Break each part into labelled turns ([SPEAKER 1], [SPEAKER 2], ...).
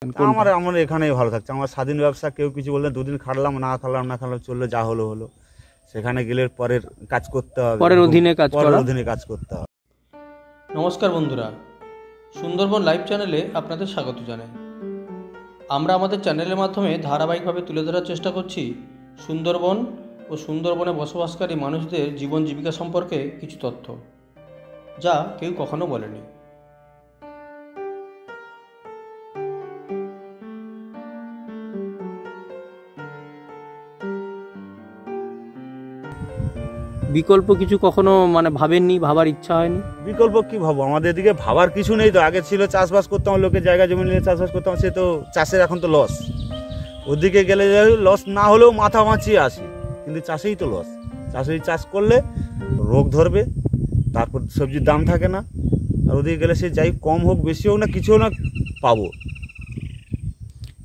[SPEAKER 1] আমার আমার এখানেই ভালো থাকছে। আমার স্বাধীন ব্যবসা, কেউ কিছু বললে দুদিন খাটলাম, না খাটলাম চললো, যা হলো হলো। সেখানে গেলে পরের কাজ করতে হবে,
[SPEAKER 2] পরের অধীনে
[SPEAKER 1] কাজ করতে হবে।
[SPEAKER 2] নমস্কার বন্ধুরা, সুন্দরবন লাইভ চ্যানেলে আপনাদের স্বাগত জানাই। আমরা আমাদের চ্যানেলের মাধ্যমে ধারাবাহিকভাবে তুলে ধরার চেষ্টা করছি সুন্দরবন ও সুন্দরবনে বসবাসকারী মানুষদের জীবন জীবিকা সম্পর্কে কিছু তথ্য, যা কেউ কখনো বলেনি। বিকল্প কিছু কখনো ভাবেননি, ভাবার ইচ্ছা হয়নি?
[SPEAKER 1] বিকল্প কি ভাবো, আমাদের এদিকে ভাবার কিছু নেই তো। আগে ছিল চাষবাস করতাম, লোকের জায়গা জমি নিয়ে চাষবাস করতাম, সে তো চাষের এখন তো লস। ওদিকে গেলে লস না হলেও মাথা মাছিয়ে আসে, কিন্তু চাষেই তো লস। চাষ করলে রোগ ধরবে, তারপর সবজির দাম থাকে না। আর ওদিকে গেলে সে যাই কম হোক বেশি হোক না, কিছু না পাবো।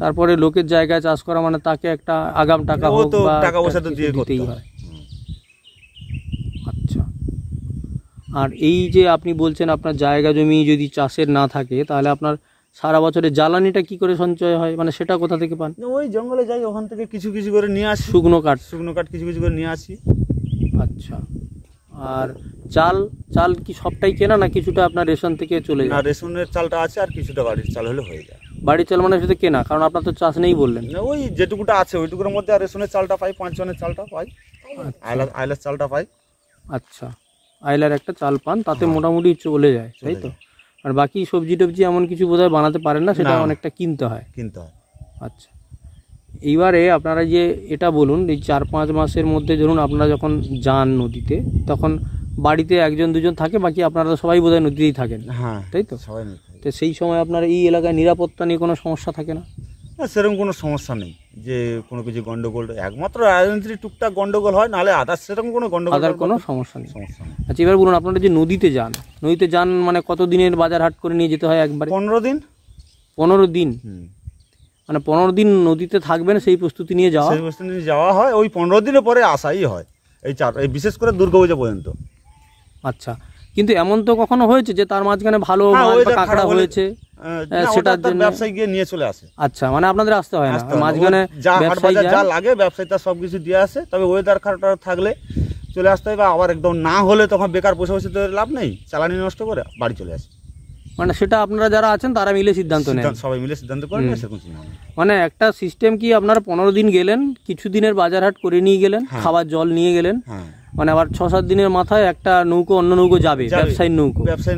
[SPEAKER 2] তারপরে লোকের জায়গায় চাষ করা তাকে একটা আগাম টাকা হোক বা
[SPEAKER 1] টাকা পয়সা তো দিয়ে করতেই
[SPEAKER 2] হয়। আচ্ছা, আর এই যে আপনি বলছেন আপনার জায়গা জমি যদি চাষের না থাকে, তাহলে আপনার সারা বছরের জ্বালানিটা কি করে সঞ্চয় হয়, সেটা কোথা থেকে পান?
[SPEAKER 1] ওই জঙ্গলে যাই, ওখান থেকে কিছু কিছু করে নিয়ে আসি,
[SPEAKER 2] শুকনো কাঠ
[SPEAKER 1] কিছু কিছু করে নিয়ে আসি।
[SPEAKER 2] আচ্ছা, আর চাল কি সবটাই কেনা, না কিছুটা আপনার রেশন থেকে চলে যায়?
[SPEAKER 1] রেশনের চালটা আছে, আর কিছুটা বাড়ির চাল হলে হয়ে যায়।
[SPEAKER 2] বাড়ির চাল শুধু কেনা, কারণ আপনার তো চাষ নেই বললেন।
[SPEAKER 1] ওই যেটুকুটা আছে ওইটুকুর মধ্যে আর রেশনের চালটা পাই, 5 জনের চালটা পাই, আইলার চালটা পাই। আচ্ছা,
[SPEAKER 2] আইলার একটা চাল পান, তাতে মোটামুটি চলে যায়, তাই তো? আর বাকি সবজি টবজি এমন কিছু বোধহয় বানাতে পারেন না, সেটা অনেকটা কিনতে হয়। আচ্ছা, এইবারে আপনারা যে এটা বলুন, এই 4-5 মাসের মধ্যে ধরুন আপনারা যখন যান নদীতে, তখন বাড়িতে 1-2 জন থাকে, বাকি আপনারা সবাই বোধহয় নদীতেই থাকেন, তাই তো? তো সেই সময় আপনার এই এলাকায় নিরাপত্তা নিয়ে কোনো সমস্যা থাকে না?
[SPEAKER 1] সেরকম কোনো সমস্যা নেই যে কোনো কিছু গন্ডগোল, একমাত্র রাজনীতির টুকটাক গন্ডগোল হয়, নাহলে আদার্স সেরকম কোনো গন্ডগোল,
[SPEAKER 2] কোনো সমস্যা নেই। আচ্ছা, এবার বলুন, আপনারা যে নদীতে যান কত দিনের বাজার হাট করে নিয়ে যেতে হয় একবার?
[SPEAKER 1] 15 দিন।
[SPEAKER 2] 15 দিন? 15 দিন নদীতে থাকবেন, সেই প্রস্তুতি নিয়ে
[SPEAKER 1] যাওয়া হয়। ওই 15 দিনের পরে আসাই হয়, এই বিশেষ করে দুর্গাপূজা পর্যন্ত।
[SPEAKER 2] আচ্ছা, কিন্তু এমন তো কখনো হয়েছে যে তার মাঝখানে ভালো কাঁকড়া হয়েছে, সেটার জন্য
[SPEAKER 1] ব্যবসায়ী গিয়ে নিয়ে চলে আসে?
[SPEAKER 2] আচ্ছা, আপনাদের আসতে হয় না, মাঝখানে
[SPEAKER 1] যা লাগে ব্যবসায়ী তার সবকিছু দিয়ে আসে। তবে ওয়েদার খারাপ থাকলে চলে আসতে হয়, বা আবার একদম না হলে তখন বেকার বসে বসে তো লাভ নেই, চালানি নষ্ট করে বাড়ি চলে আসে।
[SPEAKER 2] সেটা আপনারা যারা আছেন তারা মিলে সিদ্ধান্ত নেন,
[SPEAKER 1] সবাই মিলে সিদ্ধান্ত করেন।
[SPEAKER 2] একটা সিস্টেম কি, আপনারা 15 দিন গেলেন, কিছু দিনের বাজার হাট করে নিয়ে গেলেন, খাবার জল নিয়ে গেলেন, আবার 6-7 দিনের মাথায় একটা নৌকো, অন্য নৌকো যাবে, ব্যবসায়ী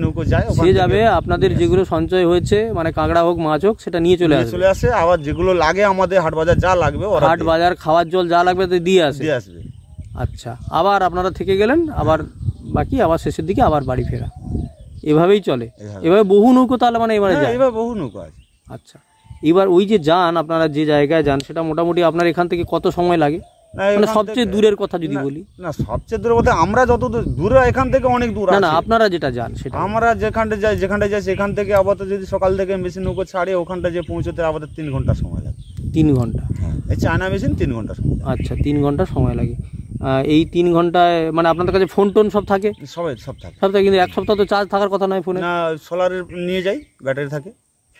[SPEAKER 2] নৌকো যায়, সে যাবে, আপনাদের যেগুলো সঞ্চয় হয়েছে কাঁকড়া হোক মাছ হোক সেটা নিয়ে চলে
[SPEAKER 1] আসে। আবার যেগুলো লাগে আমাদের হাট বাজার যা লাগবে,
[SPEAKER 2] হাট বাজার খাবার জল যা লাগবে তো দিয়ে আসবে। আচ্ছা, আবার আপনারা থেকে গেলেন, আবার বাকি আবার শেষের দিকে আবার বাড়ি ফেরা, এভাবেই চলে। এভাবে বহু নৌকো তাহলে এবারে যায়?
[SPEAKER 1] বহু নৌকো আছে।
[SPEAKER 2] আচ্ছা, এবার ওই যে যান, আপনারা যে জায়গায় যান, সেটা মোটামুটি আপনার এখান থেকে কত সময় লাগে? সবচেয়ে দূরের কথা যদি বলি।
[SPEAKER 1] না, সবচেয়ে দূরে বলতে আমরা যত দূরে, এখান থেকে অনেক দূর।
[SPEAKER 2] না, আপনারা যেটা যান সেটা।
[SPEAKER 1] আমরা যেখানটা যাই সেখান থেকে আপাতত যদি সকাল থেকে মেশিন নৌকো ছাড়ে, ওখানটা যে পৌঁছতে আপাতত 3 ঘন্টা সময় লাগে।
[SPEAKER 2] 3 ঘন্টা?
[SPEAKER 1] এই চায়না মেশিন 3 ঘন্টা সময়।
[SPEAKER 2] আচ্ছা, 3 ঘন্টা সময় লাগে। এই 3 ঘন্টায় আপনাদের কাছে ফোন টোন সব থাকে?
[SPEAKER 1] সব থাকে।
[SPEAKER 2] কিন্তু এক সপ্তাহ তো চার্জ থাকার কথা নয় ফোনে?
[SPEAKER 1] না, সোলারের নিয়ে যাই, ব্যাটারি থাকে,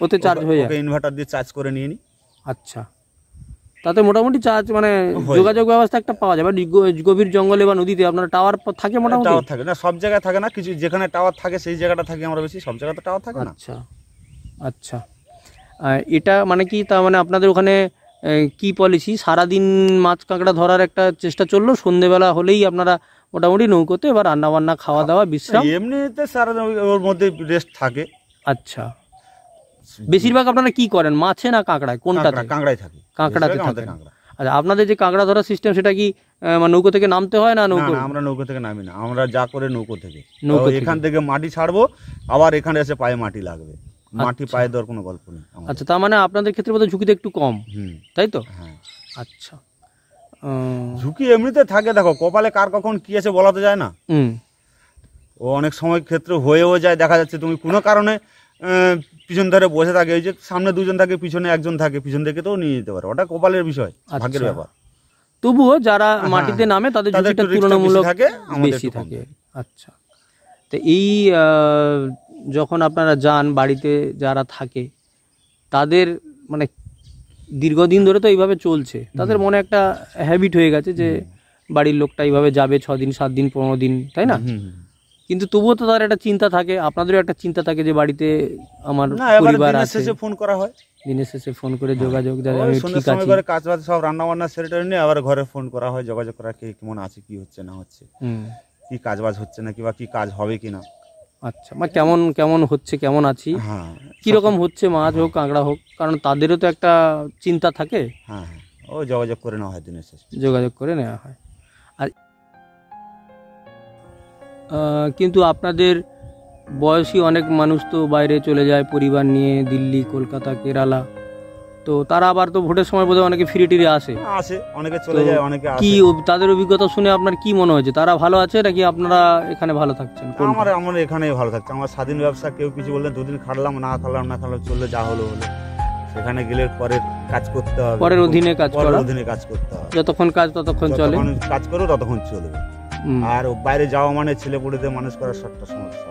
[SPEAKER 2] ওতে চার্জ হয়ে যায়,
[SPEAKER 1] ইনভার্টার দিয়ে চার্জ করে নিয়ে নিই।
[SPEAKER 2] আচ্ছা, তাতে মোটামুটি চার্জ যোগাযোগ ব্যবস্থা একটা পাওয়া যাবে। গভীর জঙ্গলে বা নদীতে আপনার টাওয়ার থাকে? মোটামুটি
[SPEAKER 1] টাওয়ার থাকে না, সব জায়গায় থাকে না, কিছু যেখানে টাওয়ার থাকে সেই জায়গাটা থাকে আমরা বেশি, সব জায়গাতে টাওয়ার থাকে না।
[SPEAKER 2] আচ্ছা, এটা কি আপনাদের ওখানে কি পলিসি, সারাদিন মাছ কাঁকড়া ধরার একটা চেষ্টা চললো, সন্ধ্যেবেলা হলেই আপনারা মোটামুটি নৌকোতে এবার রান্না বান্না, খাওয়া দাওয়া, বিশ্রাম?
[SPEAKER 1] এমনিতে সারাদিন ওর মধ্যে রেস্ট থাকে।
[SPEAKER 2] আচ্ছা, বেশিরভাগ আপনারা কি করেন, মাছে না কাঁকড়ায়? কোনটাতে? কাঁকড়াতে থাকেন। আচ্ছা, আপনাদের যে কাঁকড়া ধরার সিস্টেম, সেটা কি নৌকো থেকে নামতে হয় না?
[SPEAKER 1] আমরা নৌকো থেকে নামি না, আমরা যা করে নৌকো থেকে। এখান থেকে মাটি ছাড়বো, আবার এখানে এসে পায়ে মাটি লাগবে, মাটি পায়ে দেওয়ার কোনো গল্প নেই।
[SPEAKER 2] আচ্ছা, তার আপনাদের ক্ষেত্রে বোধহয় ঝুঁকিটা একটু কম, তাই তো? আচ্ছা,
[SPEAKER 1] ঝুঁকি এমনিতে থাকে, দেখো কপালে কার কখন কি আছে বলা তো যায় না। ও অনেক সময় ক্ষেত্রে হয়েও যায়, দেখা যাচ্ছে তুমি কোনো কারণে পিছন ধরে বসে থাকে, ওই যে সামনে 2 জন থাকে, পিছনে 1 জন থাকে, পিছন থেকে তো নিয়ে যেতে পারে, ওটা কপালের বিষয়, ভাগ্যের ব্যাপার।
[SPEAKER 2] তবুও যারা মাটিতে নামে তাদের ঝুঁকিটা তুলনামূলক বেশি থাকে। আচ্ছা, তো এই যখন আপনারা যান, বাড়িতে যারা থাকে তাদের মানে দীর্ঘদিন ধরে তো এইভাবে চলছে, তাদের মনে একটা হ্যাবিট হয়ে গেছে যে বাড়ির লোকটা এইভাবে যাবে 6 দিন 7 দিন 15 দিন, তাই না? কিন্তু তবুও তো তার একটা চিন্তা থাকে, আপনাদেরও একটা চিন্তা থাকে যে বাড়িতে আমার
[SPEAKER 1] না, এবার
[SPEAKER 2] পরিবার
[SPEAKER 1] দিনের
[SPEAKER 2] আছে।
[SPEAKER 1] শেষে ফোন করা হয়,
[SPEAKER 2] দিনের শেষে ফোন করে যোগাযোগ, যাতে
[SPEAKER 1] ওই
[SPEAKER 2] আমি
[SPEAKER 1] সন্ধ্যের
[SPEAKER 2] ঠিক
[SPEAKER 1] সময়
[SPEAKER 2] আছি।
[SPEAKER 1] করে কাজ বাজ সব রান্না বান্না সেরে টেরে নিয়ে আবার ঘরে ফোন করা হয়, যোগাযোগ করা কে কেমন আছে, কি হচ্ছে না হচ্ছে,
[SPEAKER 2] হুম,
[SPEAKER 1] কি কাজ বাজ হচ্ছে নাকি বা কি কাজ হবে কিনা।
[SPEAKER 2] আচ্ছা, মানে কেমন কেমন হচ্ছে, কেমন আছি,
[SPEAKER 1] হ্যাঁ
[SPEAKER 2] কিরকম হচ্ছে, মাছ হোক কাঁকড়া হোক, কারণ তাদেরও তো একটা চিন্তা থাকে,
[SPEAKER 1] হ্যাঁ হ্যাঁ, ওই যোগাযোগ করে নেওয়া হয় দিনের শেষে।
[SPEAKER 2] যোগাযোগ করে নেওয়া হয়। আর কিন্তু আপনাদের বয়সী অনেক মানুষ তো বাইরে চলে যায় পরিবার নিয়ে, দিল্লি, কলকাতা, কেরালা, তো তারা আবার তো ভোটের সময় বোধহয় অনেকে ফিরে টিরে আসে।
[SPEAKER 1] আসে, অনেকে চলে যায়, অনেকে
[SPEAKER 2] কি
[SPEAKER 1] আসে।
[SPEAKER 2] তাদের অভিজ্ঞতা শুনে আপনার কি মনে হয়েছে, তারা ভালো আছে নাকি আপনারা এখানে ভালো থাকছেন? কোনটা?
[SPEAKER 1] আমরা এখানেই ভালো থাকছি, আমার স্বাধীন ব্যবসা, কেউ কিছু বললে 2 দিন খাটলাম, না খাটলাম চললে যা হলো হলো, সেখানে গেলে পরের কাজ করতে হবে,
[SPEAKER 2] পরের অধীনে কাজ করা,
[SPEAKER 1] পরের অধীনে কাজ করতে হবে,
[SPEAKER 2] যতক্ষণ কাজ ততক্ষণ চলে,
[SPEAKER 1] যতক্ষণ কাজ করো ততক্ষণ চলবে। আর বাইরে যাওয়া মানে ছেলে পুলেদের মানুষ করার সবটা সমস্যা।